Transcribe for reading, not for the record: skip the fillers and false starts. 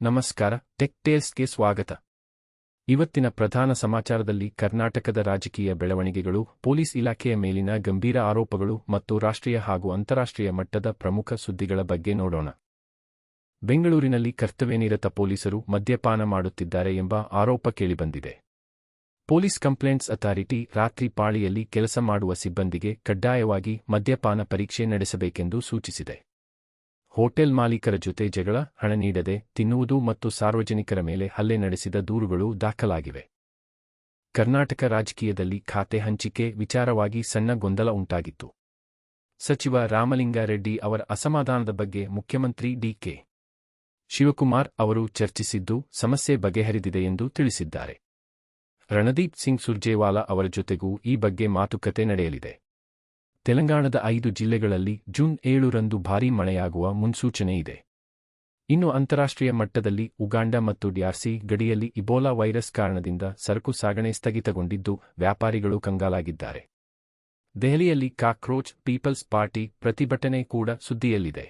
ನಮಸ್ಕಾರ, ಟೆಕ್ ಟೇಲ್ಸ್ಗೆ ಸ್ವಾಗತ. ಇವತ್ತಿನ ಪ್ರಧಾನ ಸಮಾಚಾರದಲ್ಲಿ ಕರ್ನಾಟಕದ ರಾಜಕೀಯ ಬೆಳವಣಿಗೆಗಳು, ಪೊಲೀಸ್ ಇಲಾಖೆಯ ಮೇಲಿನ ಗಂಭೀರ ಆರೋಪಗಳು ಮತ್ತು ರಾಷ್ಟ್ರೀಯ ಹಾಗೂ ಅಂತಾರಾಷ್ಟ್ರೀಯ ಮಟ್ಟದ ಪ್ರಮುಖ ಸುದ್ದಿಗಳ ಬಗ್ಗೆ ನೋಡೋಣ. ಬೆಂಗಳೂರಿನಲ್ಲಿ ಕರ್ತವ್ಯನಿರತ ಪೊಲೀಸರು ಮದ್ಯಪಾನ ಮಾಡುತ್ತಿದ್ದಾರೆ ಎಂಬ ಆರೋಪ ಕೇಳಿಬಂದಿದೆ. ಪೊಲೀಸ್ ಕಂಪ್ಲೇಂಟ್ಸ್ ಅಥಾರಿಟಿ ರಾತ್ರಿ ಪಾಳಿಯಲ್ಲಿ ಕೆಲಸ ಮಾಡುವ ಸಿಬ್ಬಂದಿಗೆ ಕಡ್ಡಾಯವಾಗಿ ಮದ್ಯಪಾನ ಪರೀಕ್ಷೆ ನಡೆಸಬೇಕೆಂದು ಸೂಚಿಸಿದೆ. ಹೋಟೆಲ್ ಮಾಲೀಕರ ಜೊತೆ ಜಗಳ, ಹಣ ನೀಡದೆ ತಿನ್ನುವುದು ಮತ್ತು ಸಾರ್ವಜನಿಕರ ಮೇಲೆ ಹಲ್ಲೆ ನಡೆಸಿದ ದೂರುಗಳು ದಾಖಲಾಗಿವೆ. ಕರ್ನಾಟಕ ರಾಜಕೀಯದಲ್ಲಿ ಖಾತೆ ಹಂಚಿಕೆ ವಿಚಾರವಾಗಿ ಸಣ್ಣ ಗೊಂದಲ ಉಂಟಾಗಿತ್ತು. ಸಚಿವ ರಾಮಲಿಂಗಾರೆಡ್ಡಿ ಅವರ ಅಸಮಾಧಾನದ ಬಗ್ಗೆ ಮುಖ್ಯಮಂತ್ರಿ ಡಿ.ಕೆ. ಶಿವಕುಮಾರ್ ಅವರು ಚರ್ಚಿಸಿದ್ದು ಸಮಸ್ಯೆ ಬಗೆಹರಿದಿದೆ ಎಂದು ತಿಳಿಸಿದ್ದಾರೆ. ರಣದೀಪ್ ಸಿಂಗ್ ಸುರ್ಜೇವಾಲಾ ಅವರ ಜೊತೆಗೂ ಈ ಬಗ್ಗೆ ಮಾತುಕತೆ ನಡೆಯಲಿದೆ. ತೆಲಂಗಾಣದ 5 ಜಿಲ್ಲೆಗಳಲ್ಲಿ ಜೂನ್ 7ರಂದು ಭಾರೀ ಮಳೆಯಾಗುವ ಮುನ್ಸೂಚನೆ ಇದೆ. ಇನ್ನು ಅಂತಾರಾಷ್ಟ್ರೀಯ ಮಟ್ಟದಲ್ಲಿ ಉಗಾಂಡ ಮತ್ತು ಡ್ಯಾರ್ಸಿ ಗಡಿಯಲ್ಲಿ ಇಬೋಲಾ ವೈರಸ್ ಕಾರಣದಿಂದ ಸರಕು ಸಾಗಣೆ ಸ್ಥಗಿತಗೊಂಡಿದ್ದು ವ್ಯಾಪಾರಿಗಳು ಕಂಗಾಲಾಗಿದ್ದಾರೆ. ದೆಹಲಿಯಲ್ಲಿ ಕಾಕ್ರೋಚ್ ಪೀಪಲ್ಸ್ ಪಾರ್ಟಿ ಪ್ರತಿಭಟನೆ ಕೂಡ ಸುದ್ದಿಯಲ್ಲಿದೆ.